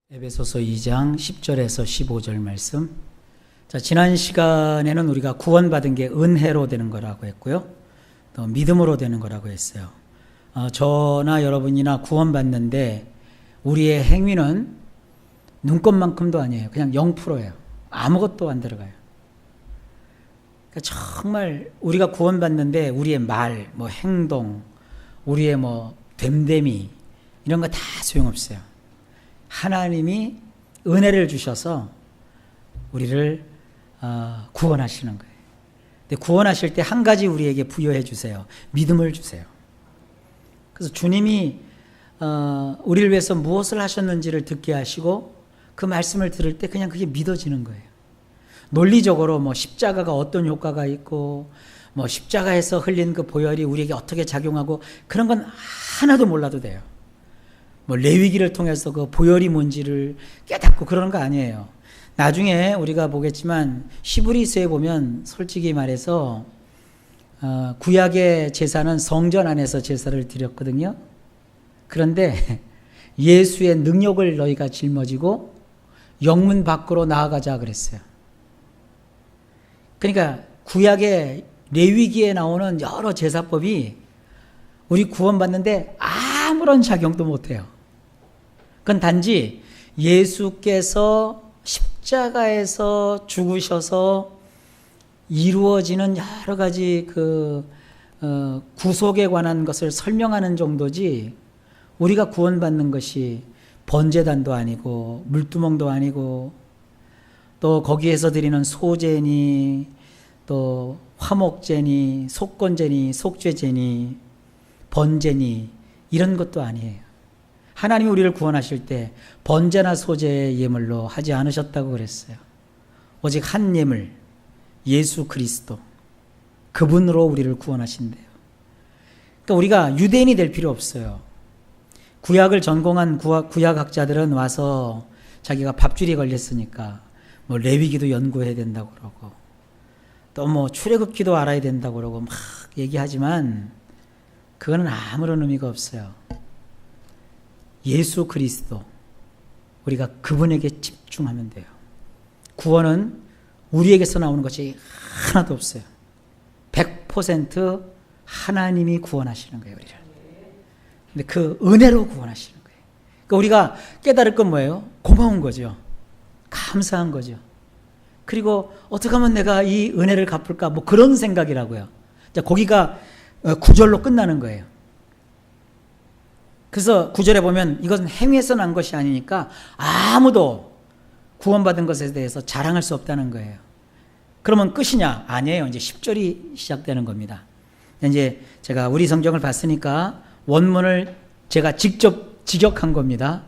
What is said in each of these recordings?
에베소서 2장 10절에서 15절 말씀. 자, 지난 시간에는 우리가 구원받은 게 은혜로 되는 거라고 했고요. 또 믿음으로 되는 거라고 했어요. 저나 여러분이나 구원받는데 우리의 행위는 눈꽃만큼도 아니에요. 그냥 0%예요. 아무것도 안 들어가요. 그러니까 정말 우리가 구원받는데 우리의 말, 행동, 우리의 됨됨이 이런 거 다 소용없어요. 하나님이 은혜를 주셔서 우리를 구원하시는 거예요. 근데 구원하실 때 한 가지 우리에게 부여해 주세요. 믿음을 주세요. 그래서 주님이 우리를 위해서 무엇을 하셨는지를 듣게 하시고 그 말씀을 들을 때 그냥 그게 믿어지는 거예요. 논리적으로 십자가가 어떤 효과가 있고 십자가에서 흘린 그 보혈이 우리에게 어떻게 작용하고 그런 건 하나도 몰라도 돼요. 레위기를 통해서 그 보혈이 뭔지를 깨닫고 그러는 거 아니에요. 나중에 우리가 보겠지만 히브리서에 보면 솔직히 말해서 구약의 제사는 성전 안에서 제사를 드렸거든요. 그런데 예수의 능력을 너희가 짊어지고 영문 밖으로 나아가자 그랬어요. 그러니까 구약의 레위기에 나오는 여러 제사법이 우리 구원받는데 아무런 작용도 못해요. 그건 단지 예수께서 십자가에서 죽으셔서 이루어지는 여러 가지 구속에 관한 것을 설명하는 정도지 우리가 구원받는 것이 번제단도 아니고 물두멍도 아니고 또 거기에서 드리는 소제니 또 화목제니 속건제니 속죄제니 번제니 이런 것도 아니에요. 하나님이 우리를 구원하실 때 번제나 소제의 예물로 하지 않으셨다고 그랬어요. 오직 한 예물, 예수 그리스도, 그분으로 우리를 구원하신대요. 그러니까 우리가 유대인이 될 필요 없어요. 구약을 전공한 구약학자들은 와서 자기가 밥줄이 걸렸으니까 레위기도 연구해야 된다고 그러고 또 출애굽기도 알아야 된다고 그러고 막 얘기하지만 그거는 아무런 의미가 없어요. 예수 그리스도, 우리가 그분에게 집중하면 돼요. 구원은 우리에게서 나오는 것이 하나도 없어요. 100% 하나님이 구원하시는 거예요, 우리를. 근데 그 은혜로 구원하시는 거예요. 그러니까 우리가 깨달을 건 뭐예요? 고마운 거죠. 감사한 거죠. 그리고 어떻게 하면 내가 이 은혜를 갚을까? 그런 생각이라고요. 자, 거기가 9절로 끝나는 거예요. 그래서 9절에 보면 이것은 행위에서 난 것이 아니니까 아무도 구원받은 것에 대해서 자랑할 수 없다는 거예요. 그러면 끝이냐? 아니에요. 이제 10절이 시작되는 겁니다. 이제 제가 우리 성경을 봤으니까 원문을 제가 직접 직역한 겁니다.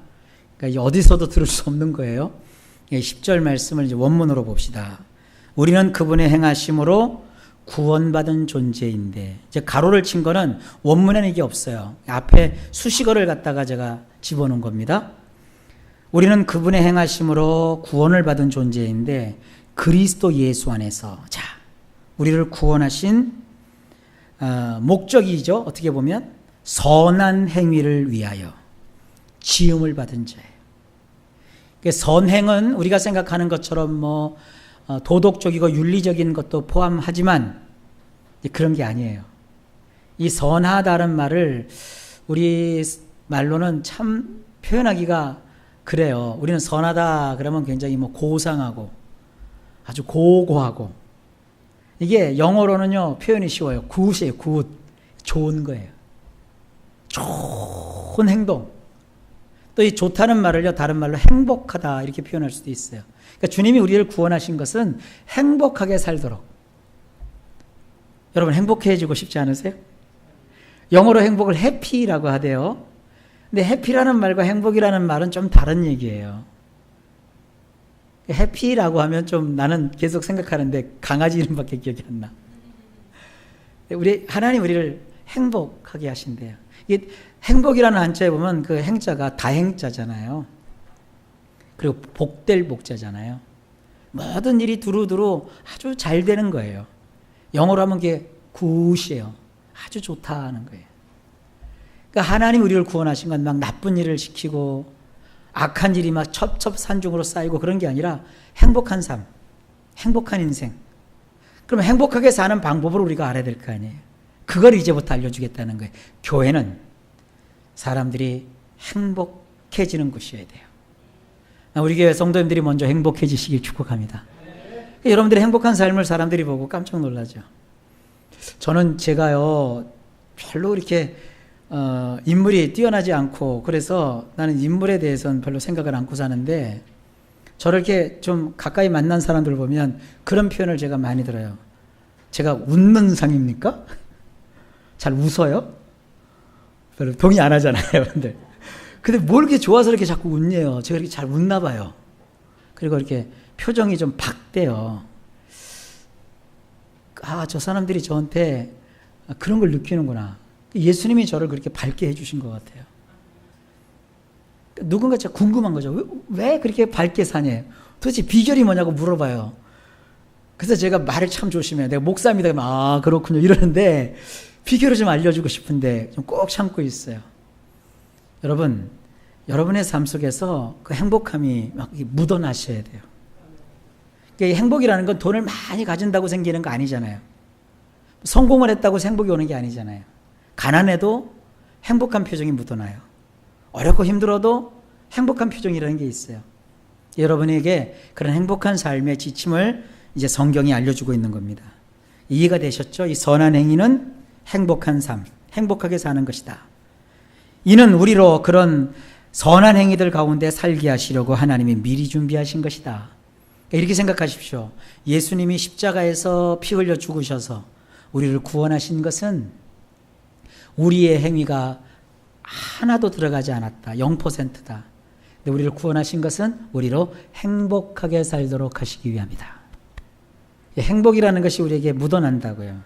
그러니까 어디서도 들을 수 없는 거예요. 10절 말씀을 이제 원문으로 봅시다. 우리는 그분의 행하심으로 구원받은 존재인데, 이제 가로를 친 거는 원문에는 이게 없어요. 앞에 수식어를 갖다가 제가 집어넣은 겁니다. 우리는 그분의 행하심으로 구원을 받은 존재인데 그리스도 예수 안에서, 자, 우리를 구원하신 목적이죠. 어떻게 보면 선한 행위를 위하여 지음을 받은 자예요. 선행은 우리가 생각하는 것처럼 도덕적이고 윤리적인 것도 포함하지만 그런 게 아니에요. 이 선하다는 말을 우리 말로는 참 표현하기가 그래요. 우리는 선하다 그러면 굉장히 고상하고 아주 고고하고, 이게 영어로는요 표현이 쉬워요. 굿이에요. 굿. 좋은 거예요. 좋은 행동. 또 이 좋다는 말을요 다른 말로 행복하다 이렇게 표현할 수도 있어요. 그러니까 주님이 우리를 구원하신 것은 행복하게 살도록. 여러분 행복해지고 싶지 않으세요? 영어로 행복을 해피라고 하대요. 근데 해피라는 말과 행복이라는 말은 좀 다른 얘기예요. 해피라고 하면 좀 나는 계속 생각하는데 강아지 이름밖에 기억이 안 나. 하나님 우리를 행복하게 하신대요. 이게 행복이라는 한자에 보면 그 행자가 다행자잖아요. 그리고 복될 복자잖아요. 모든 일이 두루두루 아주 잘 되는 거예요. 영어로 하면 그게 굿이에요. 아주 좋다 하는 거예요. 그러니까 하나님 우리를 구원하신 건 막 나쁜 일을 시키고 악한 일이 막 첩첩산중으로 쌓이고 그런 게 아니라 행복한 삶, 행복한 인생. 그럼 행복하게 사는 방법을 우리가 알아야 될 거 아니에요. 그걸 이제부터 알려주겠다는 거예요. 교회는 사람들이 행복해지는 곳이어야 돼요. 우리 교회 성도님들이 먼저 행복해지시길 축복합니다. 여러분들이 행복한 삶을 사람들이 보고 깜짝 놀라죠. 저는 제가요 별로 이렇게 인물이 뛰어나지 않고 그래서 나는 인물에 대해서는 별로 생각을 않고 사는데 저를 이렇게 좀 가까이 만난 사람들 보면 그런 표현을 제가 많이 들어요. 제가 웃는 상입니까? 잘 웃어요? 별로 동의 안 하잖아요, 여러분들. 근데 뭘 이렇게 좋아서 이렇게 자꾸 웃네요. 제가 이렇게 잘 웃나 봐요. 그리고 이렇게 표정이 좀 박대요. 아, 저 사람들이 저한테 그런 걸 느끼는구나. 예수님이 저를 그렇게 밝게 해주신 것 같아요. 누군가 진짜 궁금한 거죠. 왜 그렇게 밝게 사냐? 도대체 비결이 뭐냐고 물어봐요. 그래서 제가 말을 참 조심해요. 내가 목사입니다. 아, 그렇군요. 이러는데 비결을 좀 알려주고 싶은데 좀 꼭 참고 있어요. 여러분, 여러분의 삶 속에서 그 행복함이 막 묻어나셔야 돼요. 그러니까 행복이라는 건 돈을 많이 가진다고 생기는 거 아니잖아요. 성공을 했다고 행복이 오는 게 아니잖아요. 가난해도 행복한 표정이 묻어나요. 어렵고 힘들어도 행복한 표정이라는 게 있어요. 여러분에게 그런 행복한 삶의 지침을 이제 성경이 알려주고 있는 겁니다. 이해가 되셨죠? 이 선한 행위는 행복한 삶, 행복하게 사는 것이다. 이는 우리로 그런 선한 행위들 가운데 살게 하시려고 하나님이 미리 준비하신 것이다. 이렇게 생각하십시오. 예수님이 십자가에서 피 흘려 죽으셔서 우리를 구원하신 것은 우리의 행위가 하나도 들어가지 않았다. 0%다. 근데 우리를 구원하신 것은 우리로 행복하게 살도록 하시기 위함이다. 행복이라는 것이 우리에게 묻어난다고요.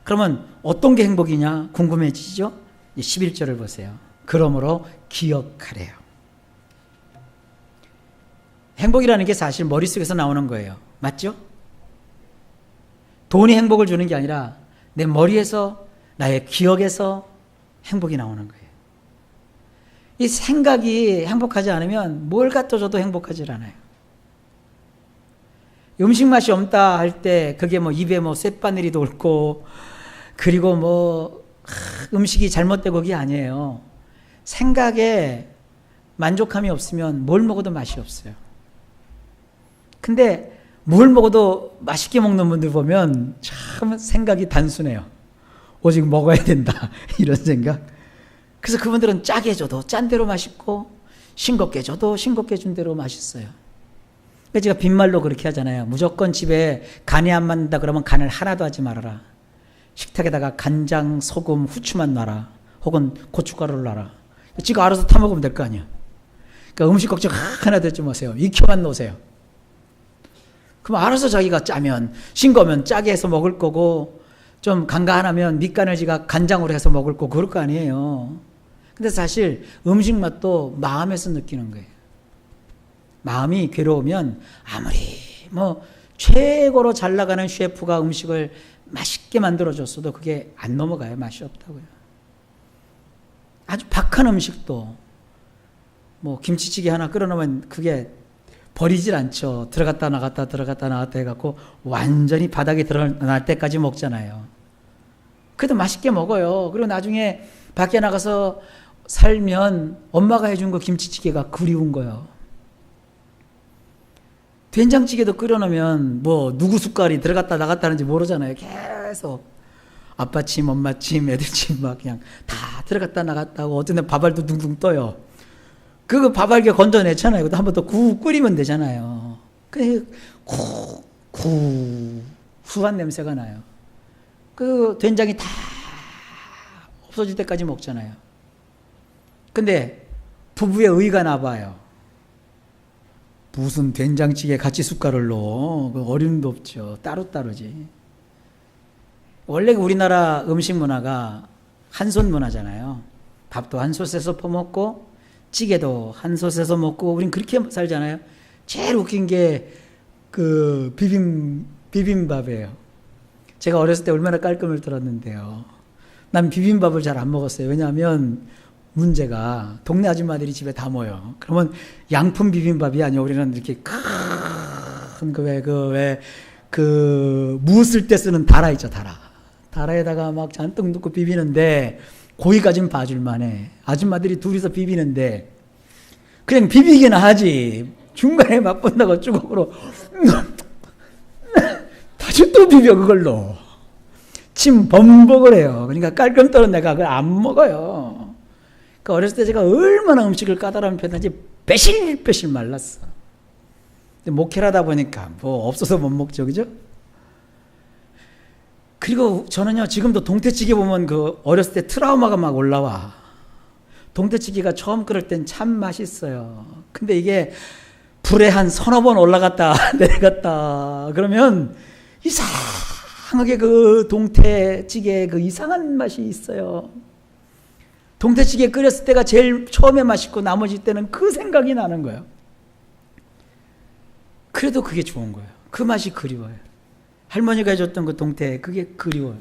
그러면 어떤 게 행복이냐 궁금해지죠? 11절을 보세요. 그러므로 기억하래요. 행복이라는 게 사실 머릿속에서 나오는 거예요. 맞죠? 돈이 행복을 주는 게 아니라 내 머리에서 나의 기억에서 행복이 나오는 거예요. 이 생각이 행복하지 않으면 뭘 갖다 줘도 행복하지 않아요. 음식 맛이 없다 할 때 그게 뭐 입에 뭐 쇳바늘이 돌고 그리고 뭐 음식이 잘못되고 그게 아니에요. 생각에 만족함이 없으면 뭘 먹어도 맛이 없어요. 근데 뭘 먹어도 맛있게 먹는 분들 보면 참 생각이 단순해요. 오직 먹어야 된다 이런 생각. 그래서 그분들은 짜게 줘도 짠 대로 맛있고 싱겁게 줘도 싱겁게 준 대로 맛있어요. 그래서 제가 빈말로 그렇게 하잖아요. 무조건 집에 간이 안 맞는다 그러면 간을 하나도 하지 말아라. 식탁에다가 간장, 소금, 후추만 놔라. 혹은 고춧가루를 놔라. 지가 알아서 타 먹으면 될 거 아니에요. 그러니까 음식 걱정 하나 듣지 마세요. 익혀만 놓으세요. 그럼 알아서 자기가 짜면 싱거면 짜게 해서 먹을 거고 좀 간간하면 밑간을 지가 간장으로 해서 먹을 거고 그럴 거 아니에요. 근데 사실 음식 맛도 마음에서 느끼는 거예요. 마음이 괴로우면 아무리 뭐 최고로 잘 나가는 셰프가 음식을 맛있게 만들어줬어도 그게 안 넘어가요. 맛이 없다고요. 아주 박한 음식도 뭐 김치찌개 하나 끓여놓으면 그게 버리질 않죠. 들어갔다 나갔다 들어갔다 나갔다 해갖고 완전히 바닥에 드러날 때까지 먹잖아요. 그래도 맛있게 먹어요. 그리고 나중에 밖에 나가서 살면 엄마가 해준 거 김치찌개가 그리운 거예요. 된장찌개도 끓여놓으면 뭐 누구 숟갈이 들어갔다 나갔다 하는지 모르잖아요. 계속 아빠 침, 엄마 침, 애들 침 막 그냥 다 들어갔다 나갔다 하고 어떤 데 밥알도 둥둥 떠요. 그거 밥알게 건져내잖아요. 한 번 더 끓이면 되잖아요. 그 후한 냄새가 나요. 그 된장이 다 없어질 때까지 먹잖아요. 근데 부부의 의가 나봐요. 무슨 된장찌개 같이 숟갈을 넣어. 어림도 없죠. 따로따로지. 원래 우리나라 음식 문화가 한솥 문화잖아요. 밥도 한솥에서 퍼먹고 찌개도 한솥에서 먹고 우린 그렇게 살잖아요. 제일 웃긴 게 그 비빔밥이에요. 제가 어렸을 때 얼마나 깔끔을 들었는데요. 난 비빔밥을 잘 안 먹었어요. 왜냐하면 문제가 동네 아줌마들이 집에 다 모여. 그러면 양품 비빔밥이 아니야. 우리는 이렇게 큰 무 쓸 때 쓰는 다라 있죠, 다라. 다라에다가 막 잔뜩 넣고 비비는데 고기까지는 봐줄만해. 아줌마들이 둘이서 비비는데 그냥 비비기나 하지. 중간에 맛본다고 쭈걱으로 다시 또 비벼 그걸로. 침 범벅을 해요. 그러니까 깔끔 떨은 내가 그걸 안 먹어요. 그러니까 어렸을 때 제가 얼마나 음식을 까다로운 편인지 배실배실 말랐어. 근데 목회를 하다 보니까 뭐 없어서 못 먹죠, 그죠? 그리고 저는요, 지금도 동태찌개 보면 그 어렸을 때 트라우마가 막 올라와. 동태찌개가 처음 끓을 땐 참 맛있어요. 근데 이게 불에 한 서너 번 올라갔다 내려갔다 그러면 이상하게 그 동태찌개에 그 이상한 맛이 있어요. 동태찌개 끓였을 때가 제일 처음에 맛있고 나머지 때는 그 생각이 나는 거예요. 그래도 그게 좋은 거예요. 그 맛이 그리워요. 할머니가 해줬던 그 동태, 그게 그리워요.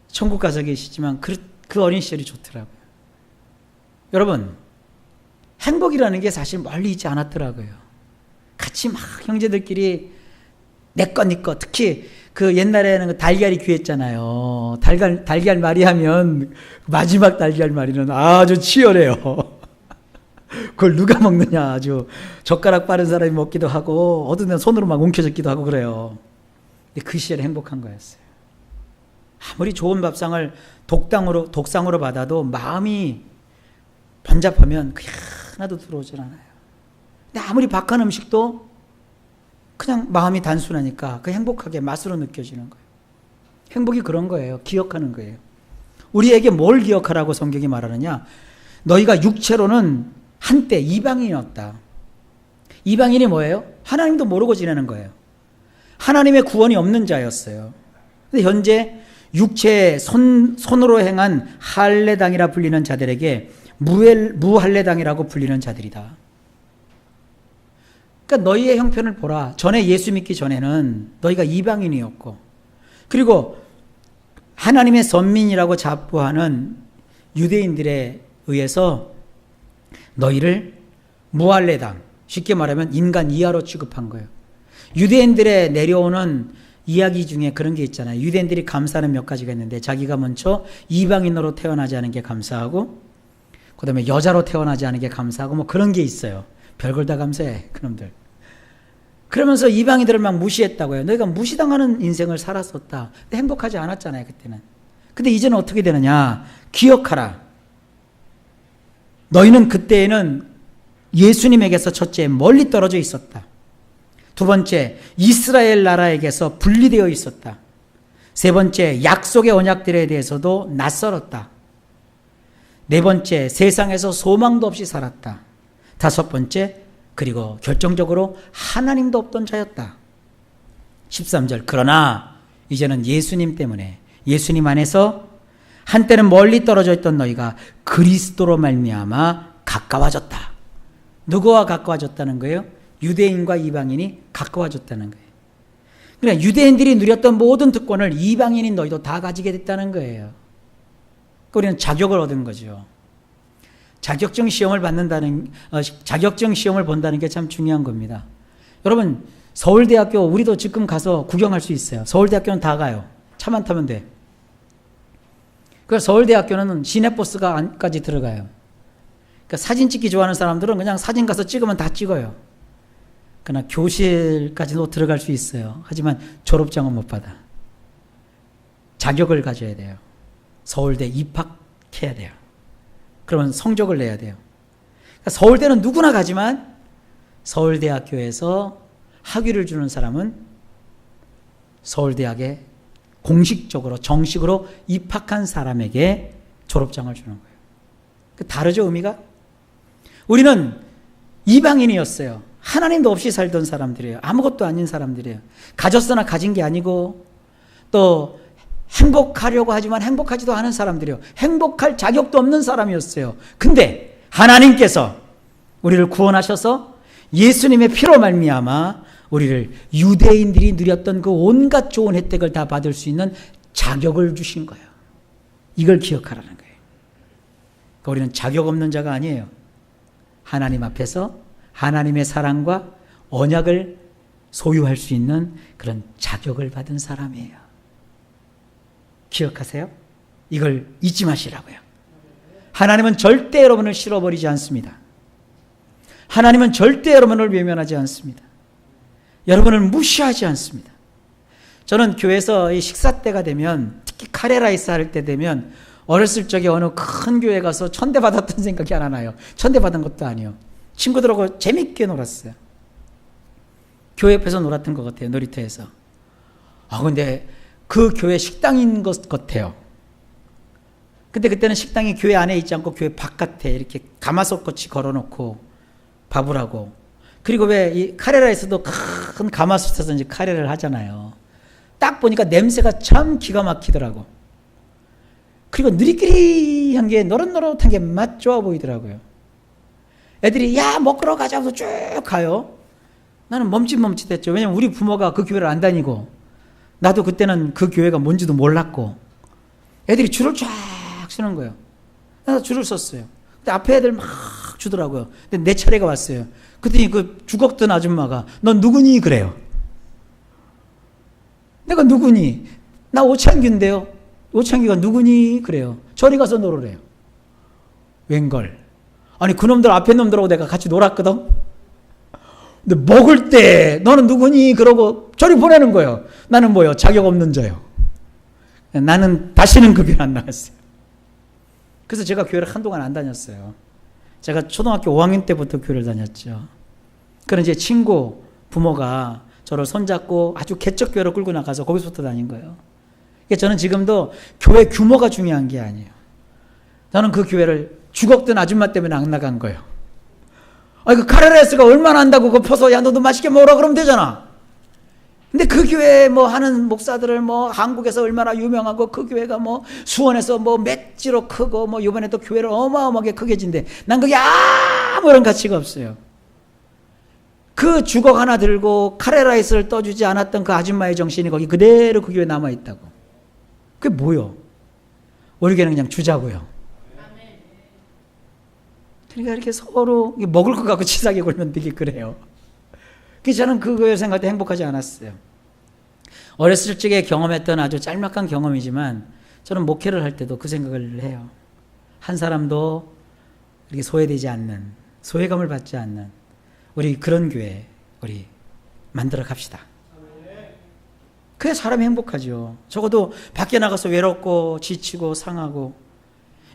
천국 가서 계시지만 그 어린 시절이 좋더라고요. 여러분, 행복이라는 게 사실 멀리 있지 않았더라고요. 같이 막 형제들끼리 내 것, 네 것. 특히 그 옛날에는 그 달걀이 귀했잖아요. 달걀말이 하면 마지막 달걀말이는 아주 치열해요. 그걸 누가 먹느냐. 아주 젓가락 빠른 사람이 먹기도 하고 얻으면 손으로 막 움켜잡기도 하고 그래요. 근데 그 시절에 행복한 거였어요. 아무리 좋은 밥상을 독상으로 받아도 마음이 번잡하면 그냥 하나도 들어오질 않아요. 근데 아무리 박한 음식도 그냥 마음이 단순하니까 그 행복하게 맛으로 느껴지는 거예요. 행복이 그런 거예요. 기억하는 거예요. 우리에게 뭘 기억하라고 성경이 말하느냐? 너희가 육체로는 한때 이방인이었다. 이방인이 뭐예요? 하나님도 모르고 지내는 거예요. 하나님의 구원이 없는 자였어요. 근데 현재 육체의 손으로 행한 할례당이라 불리는 자들에게 무할례당이라고 불리는 자들이다. 그러니까 너희의 형편을 보라. 전에 예수 믿기 전에는 너희가 이방인이었고, 그리고 하나님의 선민이라고 자부하는 유대인들에 의해서 너희를 무할례당, 쉽게 말하면 인간 이하로 취급한 거예요. 유대인들의 내려오는 이야기 중에 그런 게 있잖아요. 유대인들이 감사하는 몇 가지가 있는데, 자기가 먼저 이방인으로 태어나지 않은 게 감사하고, 그 다음에 여자로 태어나지 않은 게 감사하고, 뭐 그런 게 있어요. 별걸 다 감사해, 그놈들. 그러면서 이방인들을 막 무시했다고요. 너희가 무시당하는 인생을 살았었다. 근데 행복하지 않았잖아요, 그때는. 근데 이제는 어떻게 되느냐? 기억하라. 너희는 그때에는 예수님에게서 첫째 멀리 떨어져 있었다. 두 번째, 이스라엘 나라에게서 분리되어 있었다. 세 번째, 약속의 언약들에 대해서도 낯설었다. 네 번째, 세상에서 소망도 없이 살았다. 다섯 번째, 그리고 결정적으로 하나님도 없던 자였다. 13절, 그러나 이제는 예수님 때문에, 예수님 안에서 한때는 멀리 떨어져 있던 너희가 그리스도로 말미암아 가까워졌다. 누구와 가까워졌다는 거예요? 유대인과 이방인이 가까워졌다는 거예요. 그러니까 유대인들이 누렸던 모든 특권을 이방인인 너희도 다 가지게 됐다는 거예요. 우리는 자격을 얻은 거죠. 자격증 시험을 본다는 게 참 중요한 겁니다. 여러분, 서울대학교 우리도 지금 가서 구경할 수 있어요. 서울대학교는 다 가요. 차만 타면 돼. 그래서 서울대학교는 시내버스까지 들어가요. 그러니까 사진 찍기 좋아하는 사람들은 그냥 사진 가서 찍으면 다 찍어요. 그러나 교실까지도 들어갈 수 있어요. 하지만 졸업장은 못 받아. 자격을 가져야 돼요. 서울대 입학해야 돼요. 그러면 성적을 내야 돼요. 그러니까 서울대는 누구나 가지만 서울대학교에서 학위를 주는 사람은 서울대학에 공식적으로 정식으로 입학한 사람에게 졸업장을 주는 거예요. 다르죠, 의미가? 우리는 이방인이었어요. 하나님도 없이 살던 사람들이에요. 아무것도 아닌 사람들이에요. 가졌으나 가진 게 아니고, 또 행복하려고 하지만 행복하지도 않은 사람들이에요. 행복할 자격도 없는 사람이었어요. 근데 하나님께서 우리를 구원하셔서 예수님의 피로 말미암아 우리를 유대인들이 누렸던 그 온갖 좋은 혜택을 다 받을 수 있는 자격을 주신 거예요. 이걸 기억하라는 거예요. 그러니까 우리는 자격 없는 자가 아니에요. 하나님 앞에서 하나님의 사랑과 언약을 소유할 수 있는 그런 자격을 받은 사람이에요. 기억하세요? 이걸 잊지 마시라고요. 하나님은 절대 여러분을 실어버리지 않습니다. 하나님은 절대 여러분을 외면하지 않습니다. 여러분을 무시하지 않습니다. 저는 교회에서 이 식사 때가 되면, 특히 카레라이스 할 때 되면 어렸을 적에 어느 큰 교회 가서 천대받았던 생각이 하나 나요. 천대받은 것도 아니에요. 친구들하고 재밌게 놀았어요. 교회 옆에서 놀았던 것 같아요. 놀이터에서. 근데 그 교회 식당인 것 같아요. 근데 그때는 식당이 교회 안에 있지 않고 교회 바깥에 이렇게 가마솥같이 걸어놓고 밥을 하고, 그리고 왜 이 카레라에서도 큰 가마솥에서 이제 카레를 하잖아요. 딱 보니까 냄새가 참 기가 막히더라고. 그리고 느리끼리한 게, 노릇노릇한 게 맛 좋아 보이더라고요. 애들이 야 먹으러 가자 하면서 쭉 가요. 나는 멈칫멈칫했죠. 왜냐면 우리 부모가 그 교회를 안 다니고, 나도 그때는 그 교회가 뭔지도 몰랐고, 애들이 줄을 쫙 서는 거예요. 그래서 줄을 섰어요. 근데 앞에 애들 막 주더라고요. 근데 내 차례가 왔어요. 그랬더니 그 죽었던 아줌마가 넌 누구니? 그래요. 내가 누구니? 나 오창규인데요. 오창규가 누구니? 그래요. 저리 가서 놀으래요. 웬걸. 아니 그놈들 앞에 놈들하고 내가 같이 놀았거든. 근데 먹을 때 너는 누구니? 그러고 저리 보내는 거예요. 나는 뭐요? 자격 없는 자요. 나는 다시는 그 교회 안 나갔어요. 그래서 제가 교회를 한동안 안 다녔어요. 제가 초등학교 5학년 때부터 교회를 다녔죠. 그런 제 친구 부모가 저를 손잡고 아주 개척교회로 끌고 나가서 거기서부터 다닌 거예요. 그러니까 저는 지금도 교회 규모가 중요한 게 아니에요. 저는 그 교회를 죽었던 아줌마 때문에 안 나간 거예요. 그 카레라이스가 얼마나 한다고 그거 퍼서 야 너도 맛있게 먹으라 그러면 되잖아. 근데 그 교회 뭐 하는 목사들을 뭐 한국에서 얼마나 유명하고, 그 교회가 뭐 수원에서 뭐 맷지로 크고, 뭐 이번에 또 교회를 어마어마하게 크게 진대. 난 그게 아무런 가치가 없어요. 그 주걱 하나 들고 카레라이스를 떠주지 않았던 그 아줌마의 정신이 거기 그대로 그 교회에 남아있다고. 그게 뭐요? 우리 교회는 그냥 주자고요. 그러니까 이렇게 서로 먹을 것 같고 치사하게 굴면 되게 그래요. 그래서 저는 그 교회 생각할 때 행복하지 않았어요. 어렸을 적에 경험했던 아주 짤막한 경험이지만 저는 목회를 할 때도 그 생각을 해요. 한 사람도 이렇게 소외되지 않는, 소외감을 받지 않는 우리 그런 교회 우리 만들어 갑시다. 그래야 사람이 행복하죠. 적어도 밖에 나가서 외롭고 지치고 상하고,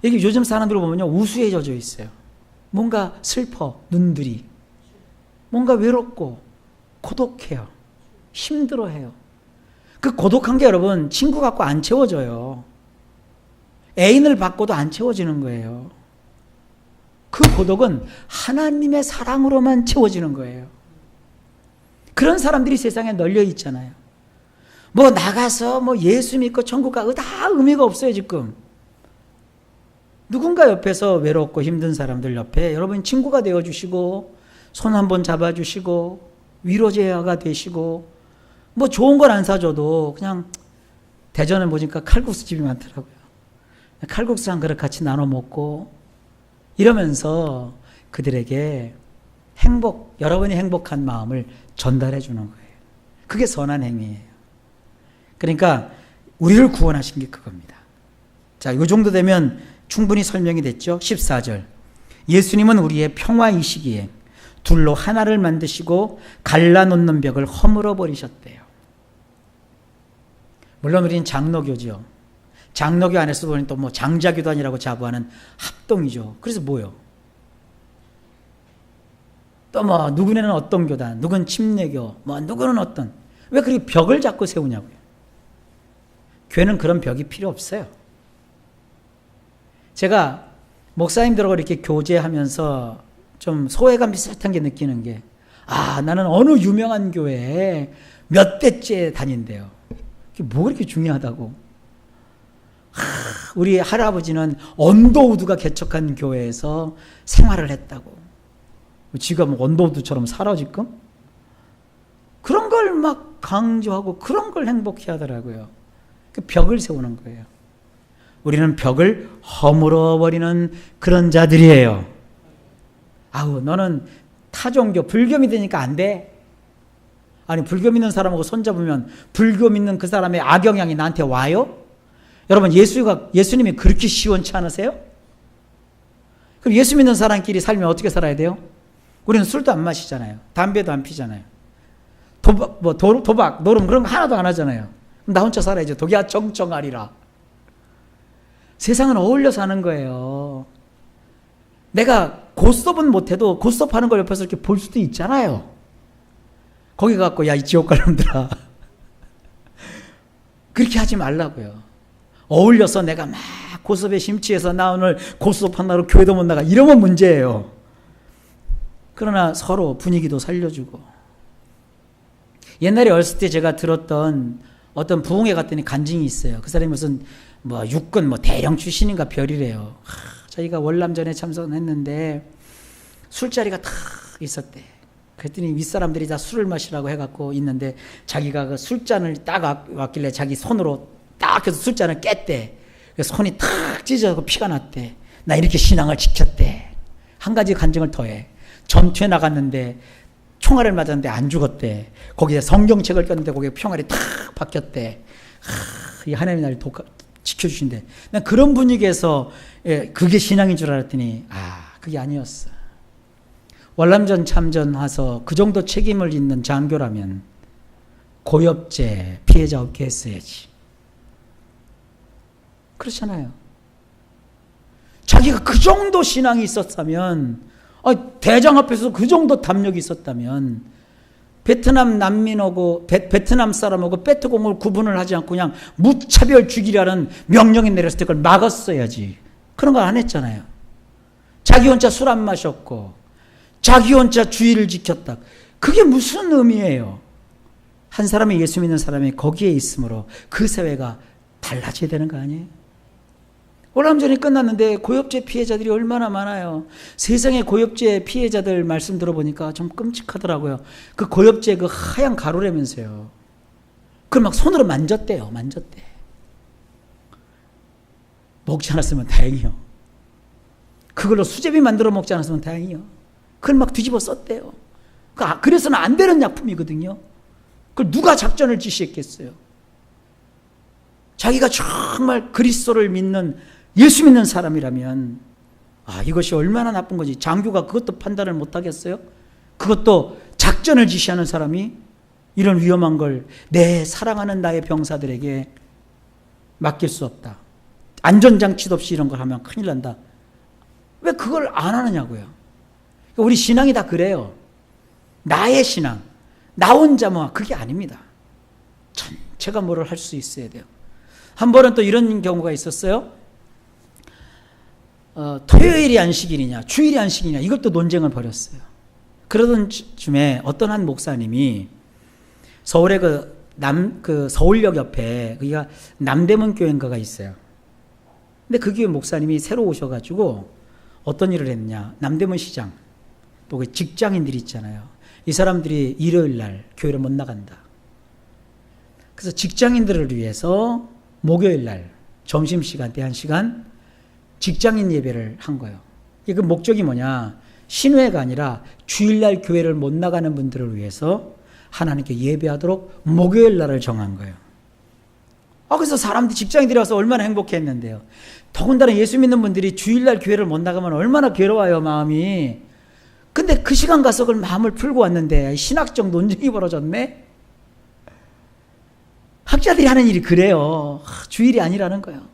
여기 요즘 사람들 보면요 우수에 젖어 있어요. 뭔가 슬퍼, 눈들이 뭔가 외롭고 고독해요. 힘들어해요. 그 고독한 게 여러분 친구 갖고 안 채워져요. 애인을 받고도 안 채워지는 거예요. 그 고독은 하나님의 사랑으로만 채워지는 거예요. 그런 사람들이 세상에 널려 있잖아요. 뭐 나가서 뭐 예수 믿고 천국 가고 다 의미가 없어요 지금. 누군가 옆에서 외롭고 힘든 사람들 옆에 여러분 친구가 되어주시고, 손 한번 잡아주시고, 위로제어가 되시고, 뭐 좋은 걸 안 사줘도 그냥 대전에 보니까 칼국수 집이 많더라고요. 칼국수 한 그릇 같이 나눠 먹고 이러면서 그들에게 행복, 여러분이 행복한 마음을 전달해 주는 거예요. 그게 선한 행위예요. 그러니까 우리를 구원하신 게 그겁니다. 자, 이 정도 되면 충분히 설명이 됐죠. 14절. 예수님은 우리의 평화이시기에 둘로 하나를 만드시고 갈라놓는 벽을 허물어 버리셨대요. 물론 우리는 장로교죠. 장로교 안에서 보니 또 뭐 장자교단이라고 자부하는 합동이죠. 그래서 뭐요? 또 뭐 누구는 어떤 교단, 누구는 침례교, 뭐 누구는 어떤, 왜 그렇게 벽을 자꾸 세우냐고요. 교회는 그런 벽이 필요 없어요. 제가 목사님들하고 이렇게 교제하면서 좀 소외감 비슷한 게 느끼는 게, 나는 어느 유명한 교회에 몇 대째 다닌대요. 그게 뭐 그렇게 중요하다고. 우리 할아버지는 언더우드가 개척한 교회에서 생활을 했다고. 지가 뭐 언더우드처럼 살아 지금? 그런 걸 막 강조하고 그런 걸 행복해 하더라고요. 그 벽을 세우는 거예요. 우리는 벽을 허물어 버리는 그런 자들이에요. 아우, 너는 타종교, 불교 믿으니까 안 돼. 아니, 불교 믿는 사람하고 손잡으면 불교 믿는 그 사람의 악영향이 나한테 와요? 여러분, 예수님이 그렇게 시원치 않으세요? 그럼 예수 믿는 사람끼리 살면 어떻게 살아야 돼요? 우리는 술도 안 마시잖아요. 담배도 안 피잖아요. 도박, 노름 그런 거 하나도 안 하잖아요. 나 혼자 살아야죠. 독야 정정하리라. 세상은 어울려 사는 거예요. 내가 고스톱은 못해도 고스톱 하는 걸 옆에서 이렇게 볼 수도 있잖아요. 거기 가서 야, 이 지옥 갈 놈들아. 그렇게 하지 말라고요. 어울려서 내가 막 고스톱에 심취해서 나 오늘 고스톱 하나로 교회도 못 나가. 이러면 문제예요. 그러나 서로 분위기도 살려주고. 옛날에 어렸을 때 제가 들었던 어떤 부흥회 갔더니 간증이 있어요. 그 사람이 무슨 육군 대령 출신인가 별이래요. 자기가 월남전에 참석했는데 술자리가 탁 있었대. 그랬더니 윗사람들이 다 술을 마시라고 해갖고 있는데 자기가 그 술잔을 딱 왔길래 자기 손으로 딱 해서 술잔을 깼대. 그래서 손이 탁 찢어서 피가 났대. 나 이렇게 신앙을 지켰대. 한 가지 간증을 더해. 전투에 나갔는데 총알을 맞았는데 안 죽었대. 거기에 성경책을 꼈는데 거기에 평알이 탁 박혔대. 이 하나님이 나를 지켜주신대. 난 그런 분위기에서 그게 신앙인 줄 알았더니 그게 아니었어. 월남전 참전해서 그 정도 책임을 짓는 장교라면 고엽제 피해자 없게 했어야지. 그렇잖아요. 자기가 그 정도 신앙이 있었다면, 대장 앞에서 그 정도 담력이 있었다면 베트남 난민하고 베트남 사람하고 베트공을 구분을 하지 않고 그냥 무차별 죽이라는 명령이 내렸을 때 그걸 막았어야지. 그런 걸 안 했잖아요. 자기 혼자 술 안 마셨고 자기 혼자 주의를 지켰다. 그게 무슨 의미예요? 한 사람이 예수 믿는 사람이 거기에 있으므로 그 사회가 달라져야 되는 거 아니에요? 월남전이 끝났는데 고엽제 피해자들이 얼마나 많아요. 세상에 고엽제 피해자들 말씀 들어보니까 좀 끔찍하더라고요. 그 고엽제 그 하얀 가루라면서요. 그걸 막 손으로 만졌대요. 만졌대. 먹지 않았으면 다행이요. 그걸로 수제비 만들어 먹지 않았으면 다행이요. 그걸 막 뒤집어 썼대요. 그래서는 안 되는 약품이거든요. 그걸 누가 작전을 지시했겠어요? 자기가 정말 그리스도를 믿는 예수 믿는 사람이라면 이것이 얼마나 나쁜 건지 장교가 그것도 판단을 못하겠어요? 그것도 작전을 지시하는 사람이 이런 위험한 걸 내 사랑하는 나의 병사들에게 맡길 수 없다. 안전장치도 없이 이런 걸 하면 큰일 난다. 왜 그걸 안 하느냐고요. 우리 신앙이 다 그래요. 나의 신앙, 나 혼자 그게 아닙니다. 전체가 뭐를 할 수 있어야 돼요. 한 번은 또 이런 경우가 있었어요. 토요일이 안식일이냐 주일이 안식일이냐 이것도 논쟁을 벌였어요. 그러던 쯤에 어떤 한 목사님이 서울의 그 서울역 옆에 거기가 남대문 교회인가가 있어요. 근데 그 교회 목사님이 새로 오셔가지고 어떤 일을 했느냐, 남대문 시장 또 그 직장인들이 있잖아요. 이 사람들이 일요일 날 교회를 못 나간다. 그래서 직장인들을 위해서 목요일 날 점심시간 때 1시간 직장인 예배를 한 거예요. 그 목적이 뭐냐, 신회가 아니라 주일날 교회를 못 나가는 분들을 위해서 하나님께 예배하도록 목요일 날을 정한 거예요. 그래서 사람들이 직장인들이 와서 얼마나 행복했는데요. 더군다나 예수 믿는 분들이 주일날 교회를 못 나가면 얼마나 괴로워요, 마음이. 근데 그 시간 가서 그걸 마음을 풀고 왔는데 신학적 논쟁이 벌어졌네. 학자들이 하는 일이 그래요. 주일이 아니라는 거예요.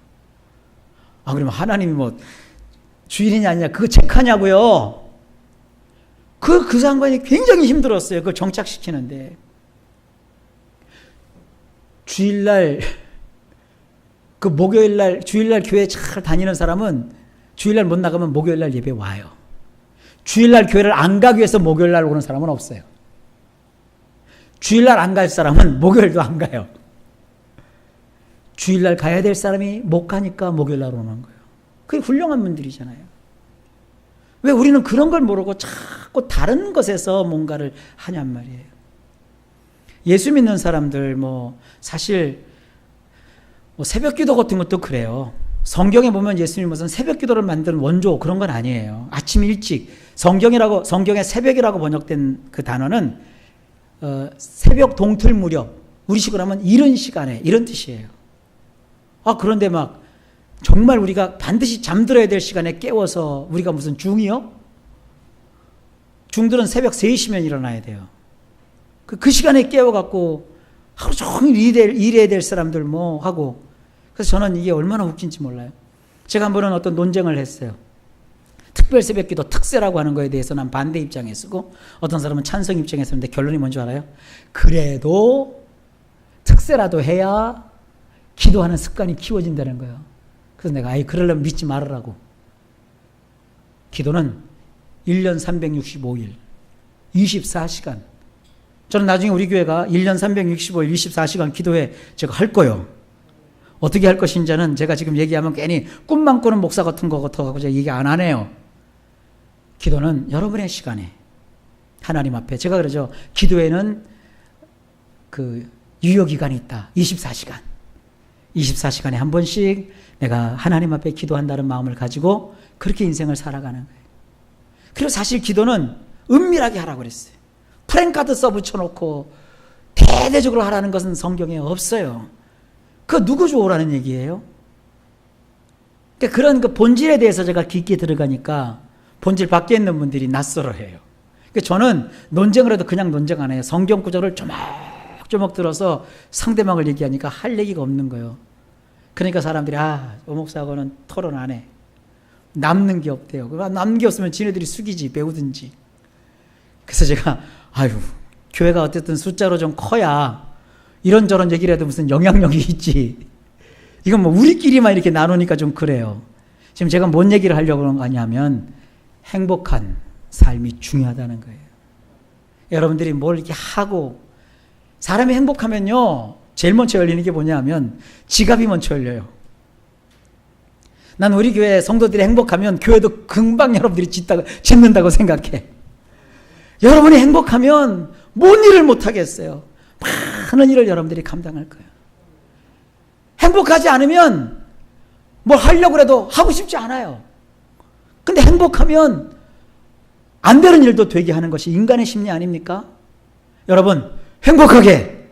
그러면 하나님이 주일이냐 아니냐 그거 체크하냐고요. 그 상관이 굉장히 힘들었어요. 그걸 정착시키는데. 주일날 그 목요일날 주일날 교회 잘 다니는 사람은 주일날 못 나가면 목요일날 예배 와요. 주일날 교회를 안 가기 위해서 목요일날 오는 사람은 없어요. 주일날 안 갈 사람은 목요일도 안 가요. 주일날 가야 될 사람이 못 가니까 목요일날 오는 거예요. 그게 훌륭한 분들이잖아요. 왜 우리는 그런 걸 모르고 자꾸 다른 것에서 뭔가를 하냔 말이에요. 예수 믿는 사람들 사실 새벽 기도 같은 것도 그래요. 성경에 보면 예수님은 무슨 새벽 기도를 만든 원조 그런 건 아니에요. 아침 일찍 성경의 새벽이라고 번역된 그 단어는 새벽 동틀 무렵, 우리식으로 하면 이른 시간에 이런 뜻이에요. 그런데 막 정말 우리가 반드시 잠들어야 될 시간에 깨워서 우리가 무슨 중이요? 중들은 새벽 3시면 일어나야 돼요. 그 시간에 깨워갖고 하루 종일 일해야 될 사람들 뭐 하고. 그래서 저는 이게 얼마나 웃긴지 몰라요. 제가 한 번은 어떤 논쟁을 했어요. 특별 새벽기도 특세라고 하는 거에 대해서 난 반대 입장에 쓰고 어떤 사람은 찬성 입장에 쓰는데 결론이 뭔지 알아요? 그래도 특세라도 해야 기도하는 습관이 키워진다는 거예요. 그래서 내가 그러려면 믿지 말으라고. 기도는 1년 365일 24시간. 저는 나중에 우리 교회가 1년 365일 24시간 기도회 제가 할 거예요. 어떻게 할 것인지는 제가 지금 얘기하면 괜히 꿈만 꾸는 목사 같은 거 같아서 제가 얘기 안 하네요. 기도는 여러분의 시간에 하나님 앞에, 제가 그러죠. 기도에는 그 유효기간이 있다. 24시간. 24시간에 한 번씩 내가 하나님 앞에 기도한다는 마음을 가지고 그렇게 인생을 살아가는 거예요. 그리고 사실 기도는 은밀하게 하라고 그랬어요. 프랭카드 써붙여놓고 대대적으로 하라는 것은 성경에 없어요. 그 누구 좋으라는 얘기예요? 그러니까 그런 그 본질에 대해서 제가 깊게 들어가니까 본질 밖에 있는 분들이 낯설어해요. 그러니까 저는 논쟁을 해도 그냥 논쟁 안 해요. 성경 구절을 조목조목 들어서 상대방을 얘기하니까 할 얘기가 없는 거예요. 그러니까 사람들이 오 목사하고는 토론 안 해. 남는 게 없대요. 남는 게 없으면 지네들이 숙이지, 배우든지. 그래서 제가 교회가 어쨌든 숫자로 좀 커야 이런저런 얘기를 해도 무슨 영향력이 있지. 이건 뭐 우리끼리만 이렇게 나누니까 좀 그래요. 지금 제가 뭔 얘기를 하려고 그런 거 아니냐면 행복한 삶이 중요하다는 거예요. 여러분들이 뭘 이렇게 하고, 사람이 행복하면요 제일 먼저 열리는 게 뭐냐면 지갑이 먼저 열려요. 난 우리 교회 성도들이 행복하면 교회도 금방 여러분들이 짓는다고 생각해. 여러분이 행복하면 뭔 일을 못하겠어요. 많은 일을 여러분들이 감당할 거예요. 행복하지 않으면 뭘 하려고 해도 하고 싶지 않아요. 근데 행복하면 안 되는 일도 되게 하는 것이 인간의 심리 아닙니까? 여러분, 행복하게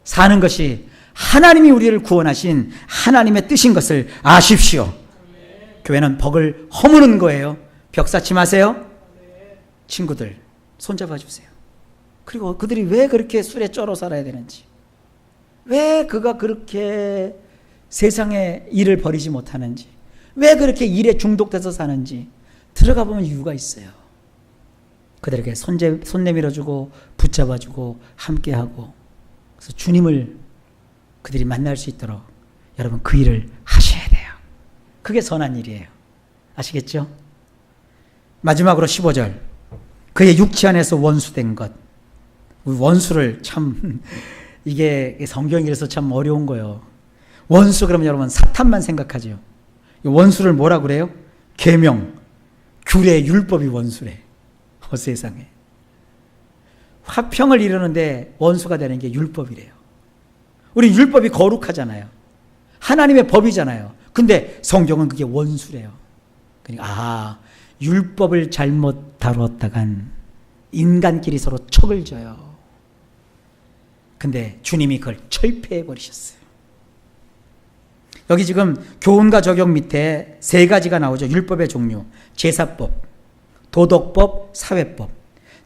사는 것이 하나님이 우리를 구원하신 하나님의 뜻인 것을 아십시오. 교회는 벽을 허무는 거예요. 벽 쌓지 마세요. 친구들 손잡아 주세요. 그리고 그들이 왜 그렇게 술에 쩔어 살아야 되는지, 왜 그가 그렇게 세상에 일을 버리지 못하는지, 왜 그렇게 일에 중독돼서 사는지 들어가 보면 이유가 있어요. 그들에게 손 내밀어주고 붙잡아주고 함께하고, 그래서 주님을 그들이 만날 수 있도록 여러분 그 일을 하셔야 돼요. 그게 선한 일이에요. 아시겠죠? 마지막으로 15절. 그의 육체 안에서 원수된 것. 원수를 참, 이게 성경이라서 참 어려운 거예요. 원수 그러면 여러분 사탄만 생각하죠. 원수를 뭐라 그래요? 계명, 규례, 율법이 원수래. 세상에. 화평을 이루는데 원수가 되는 게 율법이래요. 우리 율법이 거룩하잖아요. 하나님의 법이잖아요. 근데 성경은 그게 원수래요. 그러니까 율법을 잘못 다루었다간 인간끼리 서로 척을 져요. 근데 주님이 그걸 철폐해 버리셨어요. 여기 지금 교훈과 적용 밑에 3가지가 나오죠. 율법의 종류. 제사법, 도덕법, 사회법.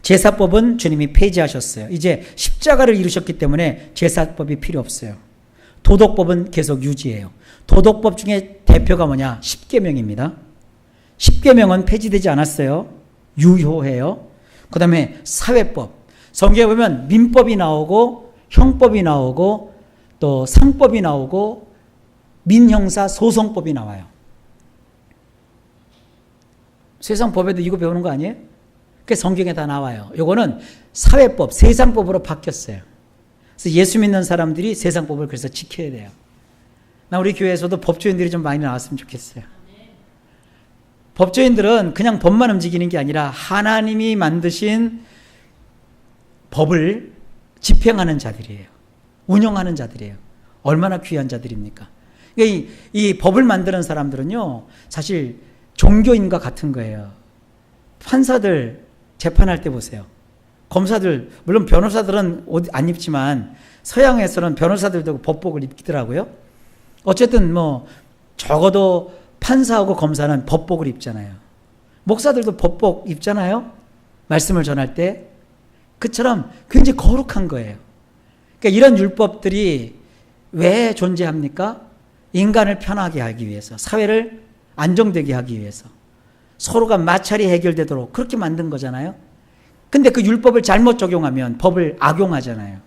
제사법은 주님이 폐지하셨어요. 이제 십자가를 이루셨기 때문에 제사법이 필요 없어요. 도덕법은 계속 유지해요. 도덕법 중에 대표가 뭐냐? 십계명입니다. 십계명은 폐지되지 않았어요. 유효해요. 그 다음에 사회법. 성경에 보면 민법이 나오고 형법이 나오고 또 상법이 나오고 민형사 소송법이 나와요. 세상 법에도 이거 배우는 거 아니에요? 그게 성경에 다 나와요. 요거는 사회법, 세상법으로 바뀌었어요. 그래서 예수 믿는 사람들이 세상법을 그래서 지켜야 돼요. 나 우리 교회에서도 법조인들이 좀 많이 나왔으면 좋겠어요. 법조인들은 그냥 법만 움직이는 게 아니라 하나님이 만드신 법을 집행하는 자들이에요. 운영하는 자들이에요. 얼마나 귀한 자들입니까? 이 법을 만드는 사람들은요, 사실 종교인과 같은 거예요. 판사들 재판할 때 보세요. 검사들, 물론 변호사들은 옷 안 입지만 서양에서는 변호사들도 법복을 입더라고요. 어쨌든 적어도 판사하고 검사는 법복을 입잖아요. 목사들도 법복 입잖아요. 말씀을 전할 때. 그처럼 굉장히 거룩한 거예요. 그러니까 이런 율법들이 왜 존재합니까? 인간을 편하게 하기 위해서, 사회를 안정되게 하기 위해서, 서로가 마찰이 해결되도록 그렇게 만든 거잖아요. 근데 그 율법을 잘못 적용하면 법을 악용하잖아요.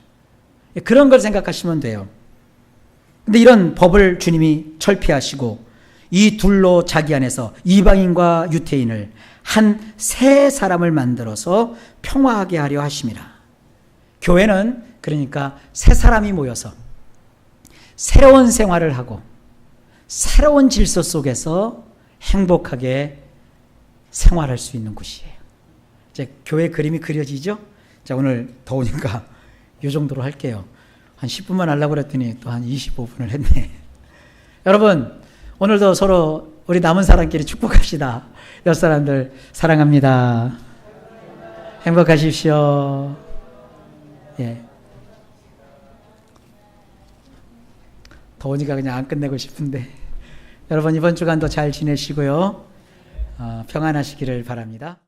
그런 걸 생각하시면 돼요. 근데 이런 법을 주님이 철폐하시고 이 둘로 자기 안에서 이방인과 유태인을 한 새 사람을 만들어서 평화하게 하려 하심이라. 교회는 그러니까 새 사람이 모여서 새로운 생활을 하고 새로운 질서 속에서 행복하게 생활할 수 있는 곳이에요. 이제 교회 그림이 그려지죠? 자, 오늘 더우니까 이 정도로 할게요. 한 10분만 하려고 그랬더니 또 한 25분을 했네. 여러분, 오늘도 서로 우리 남은 사람끼리 축복합시다. 옆 사람들 사랑합니다. 행복하십시오. 예. 더우니까 그냥 안 끝내고 싶은데 여러분 이번 주간도 잘 지내시고요. 평안하시기를 바랍니다.